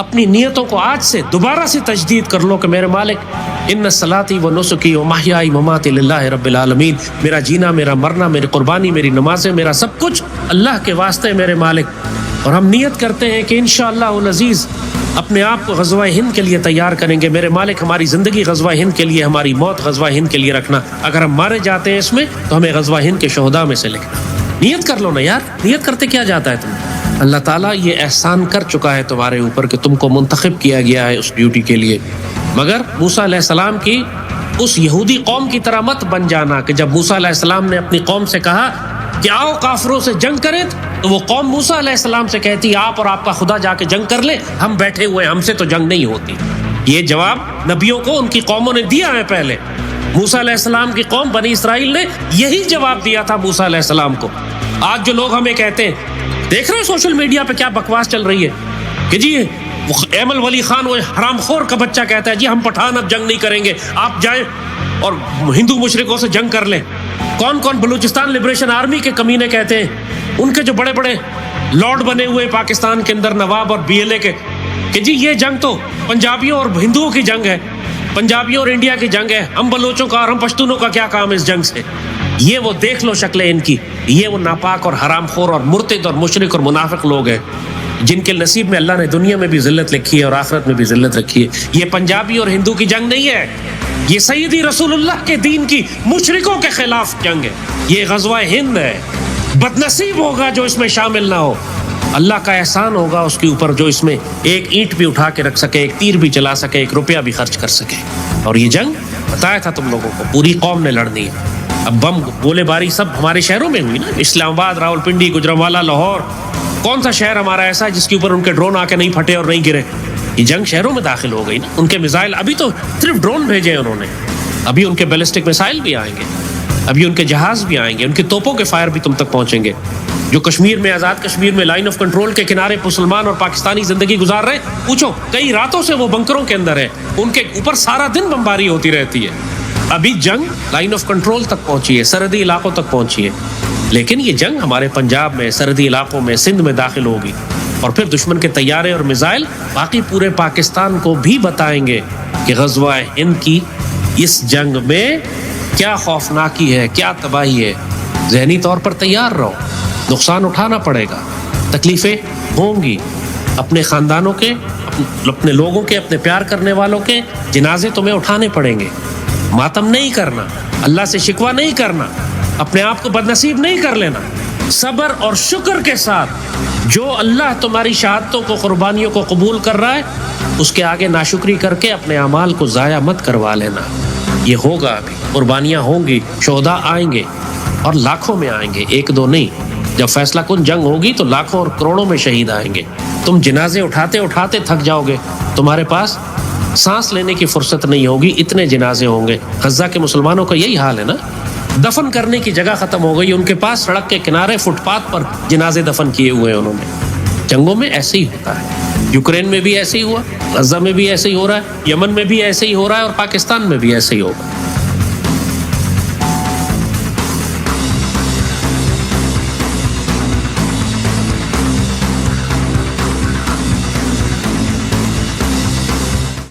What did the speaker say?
اپنی نیتوں کو آج سے دوبارہ سے تجدید کر لو کہ میرے مالک ان صلاتی و نسکی و محیائی مماتی للہ رب العالمین، میرا جینا، میرا مرنا، میری قربانی، میری نمازیں، میرا سب کچھ اللہ کے واسطے میرے مالک. اور ہم نیت کرتے ہیں کہ انشاءاللہ العزیز اپنے آپ کو غزوہ ہند کے لیے تیار کریں گے. میرے مالک ہماری زندگی غزوہ ہند کے لیے، ہماری موت غزوہ ہند کے لیے رکھنا. اگر ہم مارے جاتے ہیں اس میں تو ہمیں غزوہ ہند کے شہداء میں سے لکھنا. نیت کر لو نا یار، نیت کرتے کیا جاتا ہے تم؟ اللہ تعالیٰ یہ احسان کر چکا ہے تمہارے اوپر کہ تم کو منتخب کیا گیا ہے اس ڈیوٹی کے لیے. مگر موسیٰ علیہ السلام کی اس یہودی قوم کی طرح مت بن جانا کہ جب موسیٰ علیہ السلام نے اپنی قوم سے کہا کہ آؤ کافروں سے جنگ کریں، تو وہ قوم موسیٰ علیہ السلام سے کہتی آپ اور آپ کا خدا جا کے جنگ کر لے، ہم بیٹھے ہوئے ہم سے تو جنگ نہیں ہوتی. یہ جواب نبیوں کو ان کی قوموں نے دیا ہے. پہلے موسیٰ علیہ السلام کی قوم بنی اسرائیل نے یہی جواب دیا تھا موسیٰ علیہ السلام کو. آج جو لوگ ہمیں کہتے ہیں، دیکھ رہے ہیں سوشل میڈیا پہ کیا بکواس چل رہی ہے کہ جی ایمل ولی خان وہ حرام خور کا بچہ کہتا ہے جی ہم پٹھان اب جنگ نہیں کریں گے، آپ جائیں اور ہندو مشرکوں سے جنگ کر لیں. کون کون بلوچستان لبریشن آرمی کے کمینے کہتے ہیں، ان کے جو بڑے بڑے لارڈ بنے ہوئے پاکستان کے اندر نواب اور بی ایل اے کے، کہ جی یہ جنگ تو پنجابیوں اور ہندوؤں کی جنگ ہے، پنجابیوں اور انڈیا کی جنگ ہے، ہم بلوچوں کا اور ہم پشتونوں کا کیا کام اس جنگ سے. یہ وہ دیکھ لو شکلیں ان کی، یہ وہ ناپاک اور حرام خور اور مرتد اور مشرک اور منافق لوگ ہیں جن کے نصیب میں اللہ نے دنیا میں بھی ذلت لکھی ہے اور آخرت میں بھی ذلت رکھی ہے. یہ پنجابی اور ہندو کی جنگ نہیں ہے، یہ سیدی رسول اللہ کے دین کی مشرکوں کے خلاف جنگ ہے. یہ غزوہ ہند ہے. بدنصیب ہوگا جو اس میں شامل نہ ہو. اللہ کا احسان ہوگا اس کے اوپر جو اس میں ایک اینٹ بھی اٹھا کے رکھ سکے، ایک تیر بھی چلا سکے، ایک روپیہ بھی خرچ کر سکے. اور یہ جنگ بتایا تھا تم لوگوں کو پوری قوم نے لڑنی ہے. اب بم گولے باری سب ہمارے شہروں میں ہوئی نا، اسلام آباد، راول پنڈی، گجرانوالہ، لاہور. کون سا شہر ہمارا ایسا ہے جس کے اوپر ان کے ڈرون آ کے نہیں پھٹے اور نہیں گرے؟ یہ جنگ شہروں میں داخل ہو گئی نا. ان کے میزائل ابھی تو صرف ڈرون بھیجے انہوں نے، ابھی ان کے بیلسٹک میسائل بھی آئیں گے، ابھی ان کے جہاز بھی آئیں گے، ان کی توپوں کے فائر بھی تم تک پہنچیں گے. جو کشمیر میں، آزاد کشمیر میں لائن آف کنٹرول کے کنارے مسلمان اور پاکستانی زندگی گزار رہے، پوچھو کئی راتوں سے وہ بنکروں کے اندر ہے، ان کے اوپر سارا دن بمباری ہوتی رہتی ہے. ابھی جنگ لائن آف کنٹرول تک پہنچی ہے، سرحدی علاقوں تک پہنچی ہے. لیکن یہ جنگ ہمارے پنجاب میں، سرحدی علاقوں میں، سندھ میں داخل ہوگی. اور پھر دشمن کے طیارے اور میزائل باقی پورے پاکستان کو بھی بتائیں گے کہ غزوہ ہند کی اس جنگ میں کیا خوفناکی ہے، کیا تباہی ہے. ذہنی طور پر تیار رہو، نقصان اٹھانا پڑے گا، تکلیفیں ہوں گی. اپنے خاندانوں کے، اپنے لوگوں کے، اپنے پیار کرنے والوں کے جنازے تمہیں اٹھانے پڑیں گے. ماتم نہیں کرنا، اللہ سے شکوہ نہیں کرنا، اپنے آپ کو بدنصیب نہیں کر لینا. صبر اور شکر کے ساتھ جو اللہ تمہاری شہادتوں کو، قربانیوں کو قبول کر رہا ہے، اس کے آگے ناشکری کر کے اپنے اعمال کو ضائع مت کروا لینا. یہ ہوگا، ابھی قربانیاں ہوں گی، شہداء آئیں گے اور لاکھوں میں آئیں گے، ایک دو نہیں. جب فیصلہ کن جنگ ہوگی تو لاکھوں اور کروڑوں میں شہید آئیں گے. تم جنازے اٹھاتے اٹھاتے تھک جاؤ گے، تمہارے پاس سانس لینے کی فرصت نہیں ہوگی، اتنے جنازے ہوں گے. غزہ کے مسلمانوں کا یہی حال ہے نا، دفن کرنے کی جگہ ختم ہو گئی. ان کے پاس سڑک کے کنارے، فٹ پاتھ پر جنازے دفن کیے ہوئے انہوں نے. جنگوں میں ایسے ہی ہوتا ہے. یوکرین میں بھی ایسے ہی ہوا، غزہ میں بھی ایسے ہی ہو رہا ہے، یمن میں بھی ایسے ہی ہو رہا ہے، اور پاکستان میں بھی ایسے ہی ہوگا.